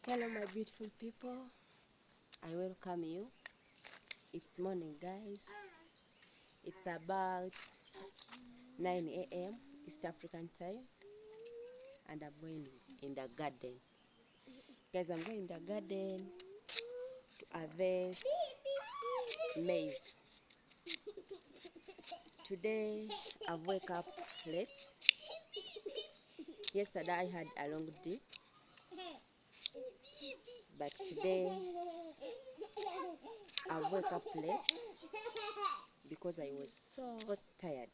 Hello my beautiful people, I welcome you. It's morning guys, it's about 9 a.m. East African time and I'm going in the garden. Guys, I'm going in the garden to harvest maize. Today I've woke up late. Yesterday I had a long day, but today I woke up late because I was so tired.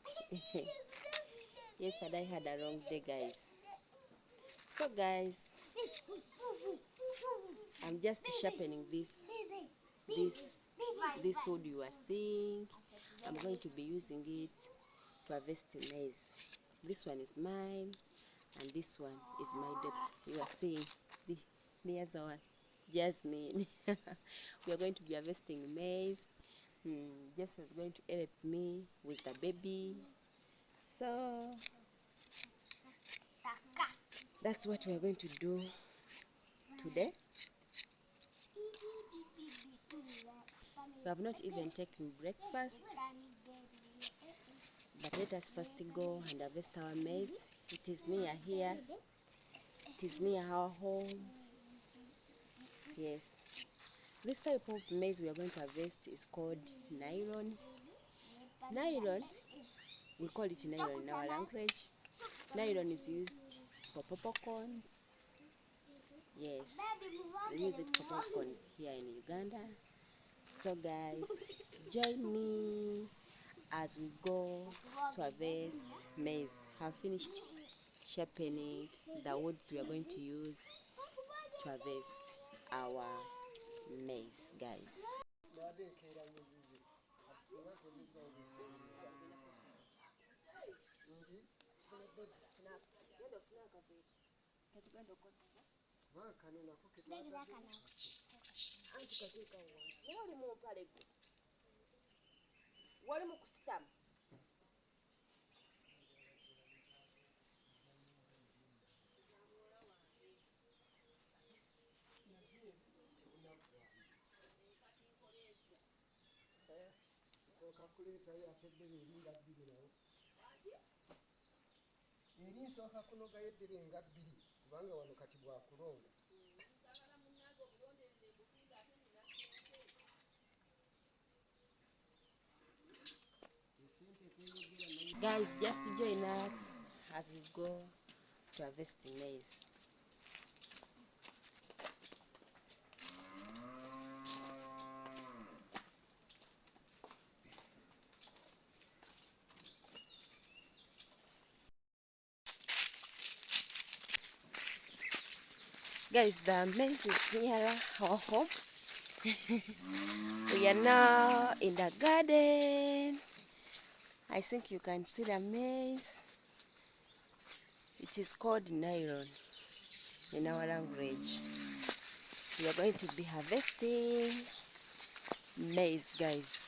Yesterday I had a long day guys. So guys, I'm just sharpening this wood you are seeing. I'm going to be using it to harvest maize. This one is mine and this one is my daughter. You are seeing the other one, Jasmine. We are going to be harvesting maize. Jess is going to help me with the baby. So that's what we are going to do today. We have not even taken breakfast, but let us first go and harvest our maize. It is near here. It is near our home. Yes. This type of maize we are going to harvest is called nylon. Nylon, we call it nylon in our language. Nylon is used for popcorns. Yes, we use it for popcorns here in Uganda. So guys, join me as we go to harvest maize. I've finished sharpening the woods we are going to use to harvest our maize, guys. Guys, just join us as we go to harvest maize. Guys, the maize is near our home. We are now in the garden. I think you can see the maize. It is called nylon in our language. We are going to be harvesting maize, guys.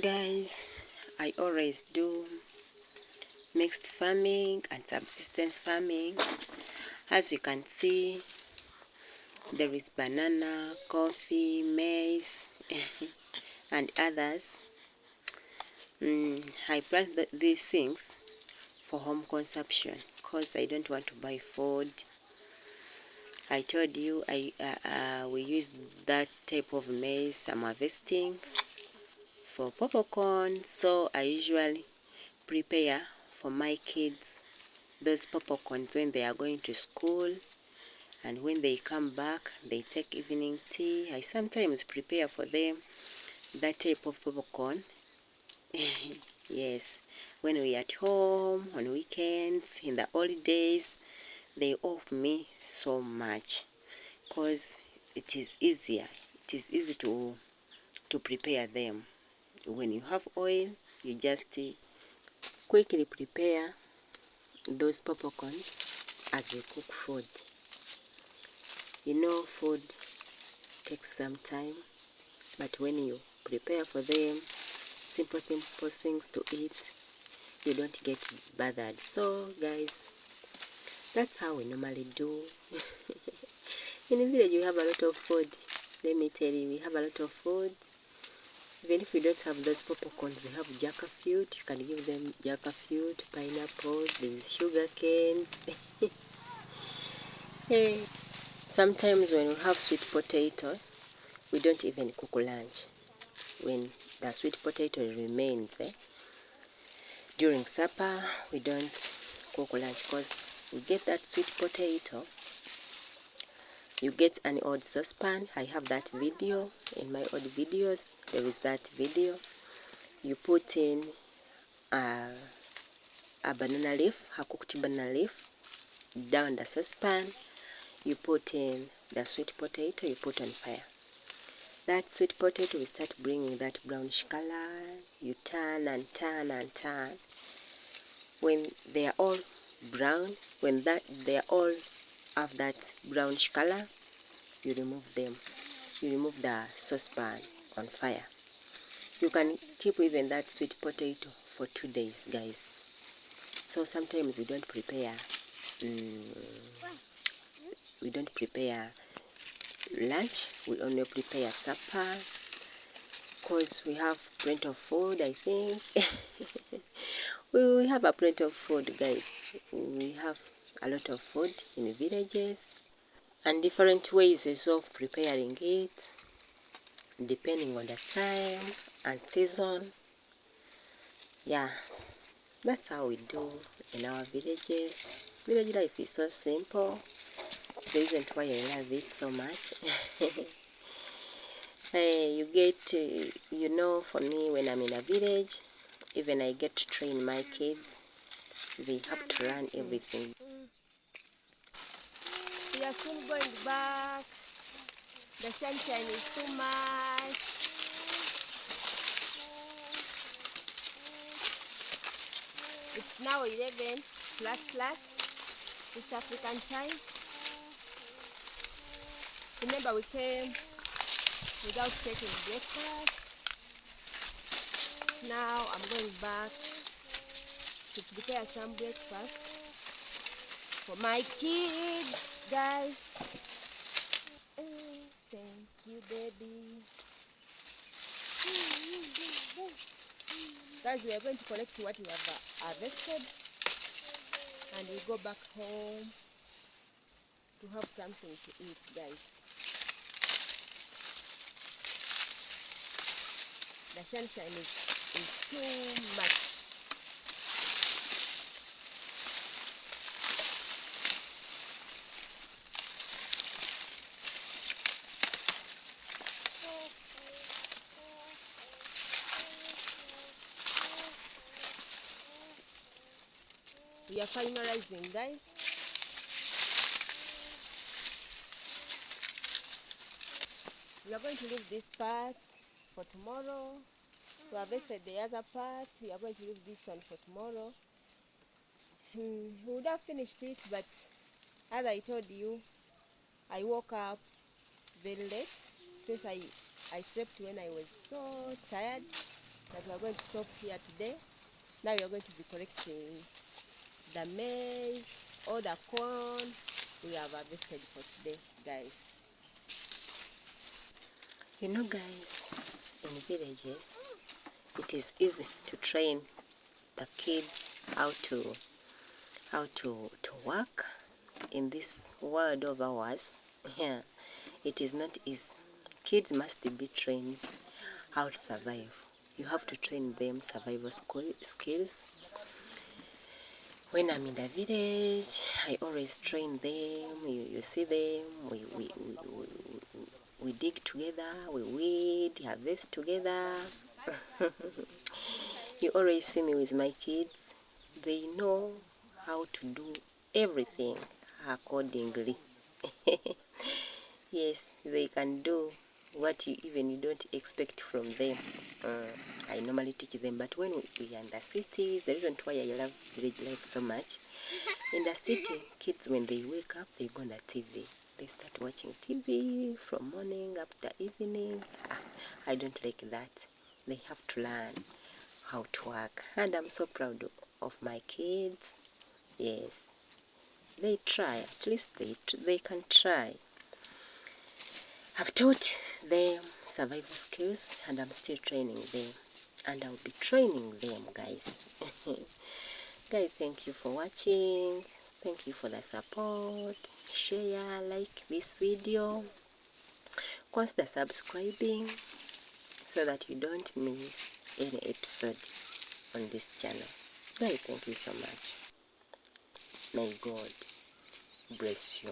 Guys, I always do mixed farming and subsistence farming. As you can see, there is banana, coffee, maize, and others. I plant these things for home consumption because I don't want to buy food. I told you we use that type of maize I'm harvesting for popcorn, so I usually prepare for my kids those popcorns when they are going to school, and when they come back they take evening tea. I sometimes prepare for them that type of popcorn. Yes, when we are at home on weekends, in the holidays, they help me so much because it is easier. It is easy to prepare them. When you have oil, you just quickly prepare those popcorns as you cook food. You know, food takes some time, but when you prepare for them, simple things to eat, you don't get bothered. So guys, that's how we normally do. In the village, you have a lot of food. Let me tell you, we have a lot of food. Even if we don't have those popcorns, we have jackfruit. You can give them jackfruit, pineapples, there's sugar canes. Hey. Sometimes when we have sweet potato, we don't even cook lunch. When the sweet potato remains, during supper, we don't cook lunch because we get that sweet potato. You get an old saucepan. I have that video in my old videos. There is that video. You put in a banana leaf, a cooked banana leaf, down the saucepan. You put in the sweet potato, you put on fire. That sweet potato will start bringing that brownish color. You turn and turn and turn. When they are all brown, they are all have that brownish color, you remove them. You remove the saucepan on fire. You can keep even that sweet potato for 2 days, guys. So sometimes we don't prepare lunch. We only prepare supper because we have plenty of food, I think. we have a plenty of food, guys. We have a lot of food in villages and different ways of preparing it depending on the time and season. Yeah, that's how we do in our villages. Village life is so simple. The reason why I love it so much. Hey, you get for me, when I'm in a village, even I get to train my kids. They have to learn everything. We are soon going back. The sunshine is too much. It's now 11 plus East African time. Remember, we came without taking breakfast. Now I'm going back to prepare some breakfast for my kids, guys. Thank you, baby. Guys, we are going to collect what we have harvested and we go back home to have something to eat, guys. The sunshine is too much. We are finalizing, guys. We are going to leave this part for tomorrow. We harvested the other part. We are going to leave this one for tomorrow. We would have finished it, but as I told you, I woke up very late since I slept when I was so tired that we are going to stop here today. Now we are going to be collecting the maize or the corn we have harvested for today, guys. You know, guys, in villages, it is easy to train the kids how to work in this world of ours. Yeah, it is not easy. Kids must be trained how to survive. You have to train them survival skills. When I'm in the village, I always train them. You see them. We dig together. We weed, harvest together. You always see me with my kids. They know how to do everything, accordingly. Yes, they can do what you don't expect from them. I normally teach them, but when we are in the cities, the reason why I love village life so much, in the city, kids when they wake up, they go on the TV. They start watching TV from morning up to evening. I don't like that. They have to learn how to work, and I'm so proud of my kids. Yes, they try. At least they can try. I've taught them survival skills, and I'm still training them, and I'll be training them, guys. Guys, thank you for watching. Thank you for the support. Share, like this video, consider subscribing so that you don't miss any episode on this channel. Guys, thank you so much. May God bless you.